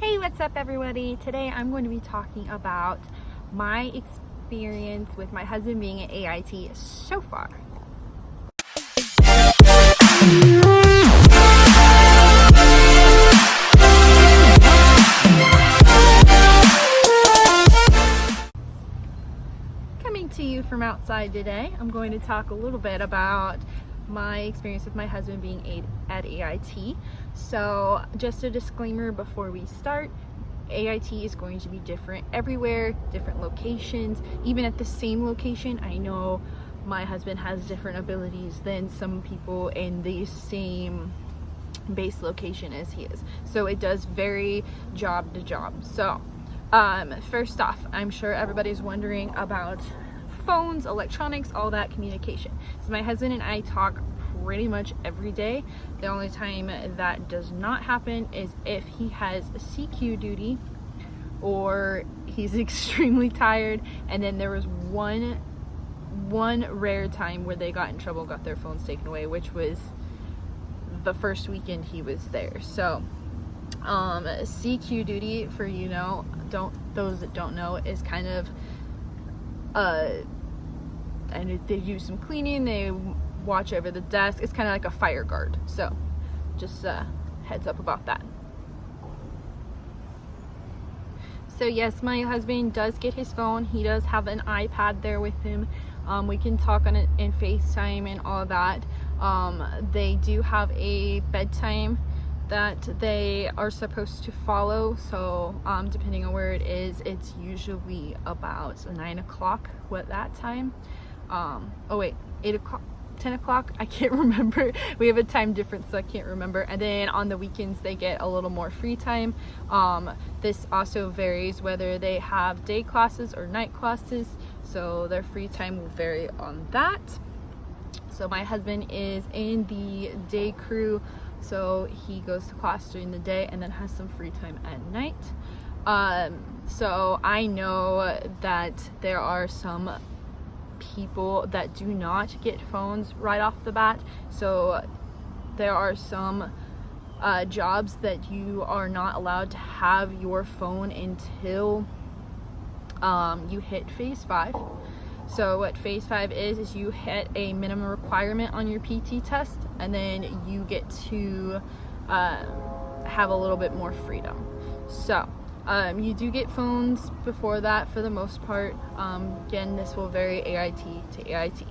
Hey, what's up everybody? Today I'm going to be talking about my experience with my husband being at AIT so far. Coming to you from outside today, I'm going to talk a little bit about my experience with my husband being at AIT. So just a disclaimer before we start, AIT is going to be different everywhere, different locations, even at the same location. I know my husband has different abilities than some people in the same base location as he is. So it does vary job to job. So first off, I'm sure everybody's wondering about phones, electronics, all that communication. So my husband and I talk pretty much every day. The only time that does not happen is if he has a CQ duty or he's extremely tired. And then there was one rare time where they got in trouble, got their phones taken away, which was the first weekend he was there. So CQ duty, for those that don't know, is kind of and they do some cleaning, they watch over the desk. It's kind of like a fire guard. So just heads up about that. So yes, my husband does get his phone. He does have an iPad there with him. We can talk on it in FaceTime and all that. They do have a bedtime that they are supposed to follow. So depending on where it is, it's usually about 9 o'clock at that time. 8 o'clock, 10 o'clock, I can't remember. We have a time difference, so I can't remember. And then on the weekends they get a little more free time. This also varies whether they have day classes or night classes, so their free time will vary on that. So my husband is in the day crew, so he goes to class during the day and then has some free time at night. So I know that there are some people that do not get phones right off the bat. So there are some jobs that you are not allowed to have your phone until you hit phase 5. So what phase 5 is you hit a minimum requirement on your PT test, and then you get to have a little bit more freedom. So you do get phones before that for the most part. Again, this will vary AIT to AIT.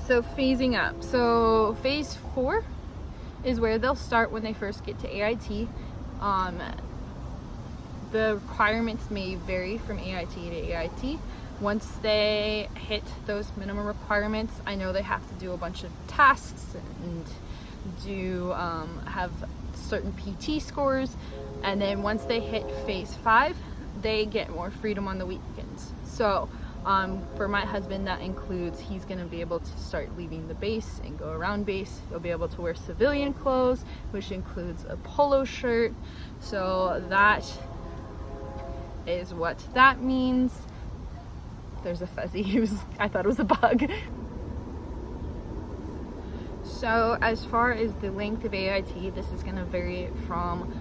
So phasing up. So phase 4 is where they'll start when they first get to AIT. The requirements may vary from AIT to AIT. Once they hit those minimum requirements, I know they have to do a bunch of tasks and have certain PT scores. And then once they hit phase 5, they get more freedom on the weekends. So for my husband, that includes he's going to be able to start leaving the base and go around base. He'll be able to wear civilian clothes, which includes a polo shirt. So that is what that means. There's a fuzzy. I thought it was a bug. So as far as the length of AIT, this is going to vary from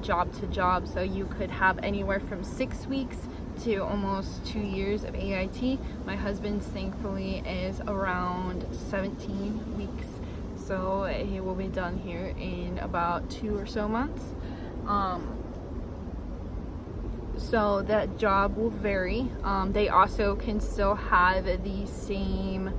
job to job. So you could have anywhere from 6 weeks to almost 2 years of AIT. My husband's thankfully is around 17 weeks. So he will be done here in about 2 or so months. So that job will vary. They also can still have the same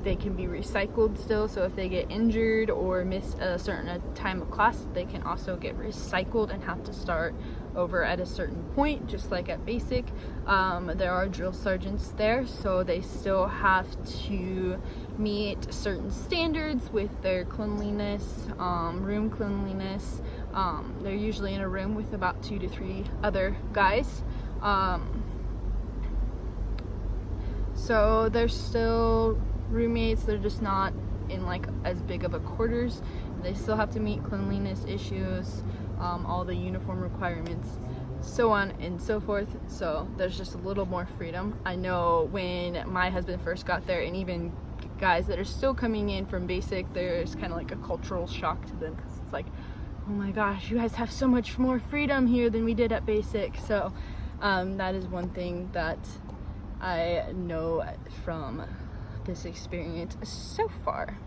they can be recycled still. So if they get injured or miss a certain time of class, they can also get recycled and have to start over at a certain point, just like at basic. There are drill sergeants there, so they still have to meet certain standards with their cleanliness, room cleanliness. They're usually in a room with about 2 to 3 other guys. So they're still roommates, they're just not in like as big of a quarters. They still have to meet cleanliness issues, all the uniform requirements, so on and so forth. So there's just a little more freedom. I know when my husband first got there, and even guys that are still coming in from basic, there's kind of like a cultural shock to them, because it's like, oh my gosh, you guys have so much more freedom here than we did at basic. So that is one thing that I know from this experience so far.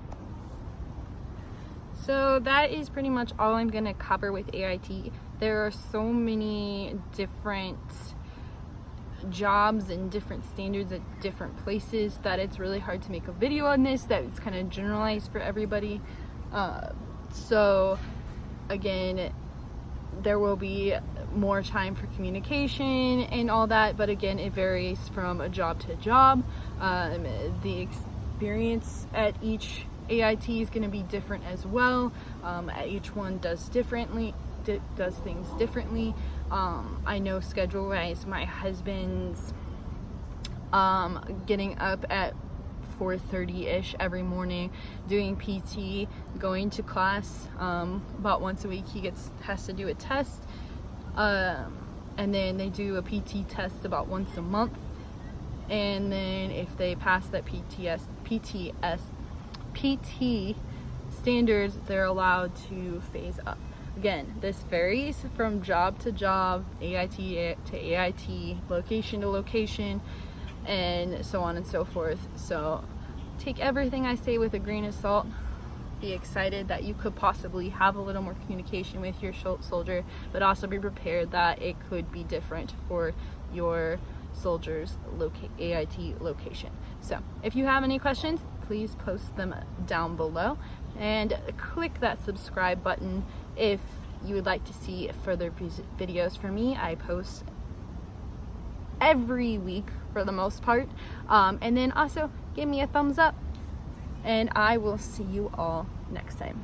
So that is pretty much all I'm going to cover with AIT. There are so many different jobs and different standards at different places that it's really hard to make a video on this, that it's kind of generalized for everybody. So again, there will be more time for communication and all that, but again, it varies from a job to job. The experience at each AIT is going to be different as well. Each one does things differently. I know schedule wise, my husband's getting up at 4:30ish every morning, doing PT, going to class about once a week. He has to do a test, and then they do a PT test about once a month, and then if they pass that PT standards, they're allowed to phase up. Again, this varies from job to job, AIT to AIT, location to location, and so on and so forth. So take everything I say with a grain of salt. Be excited that you could possibly have a little more communication with your soldier, but also be prepared that it could be different for your soldier's AIT location. So if you have any questions, please post them down below, and click that subscribe button if you would like to see further videos from me. I post every week for the most part, and then also give me a thumbs up, and I will see you all next time.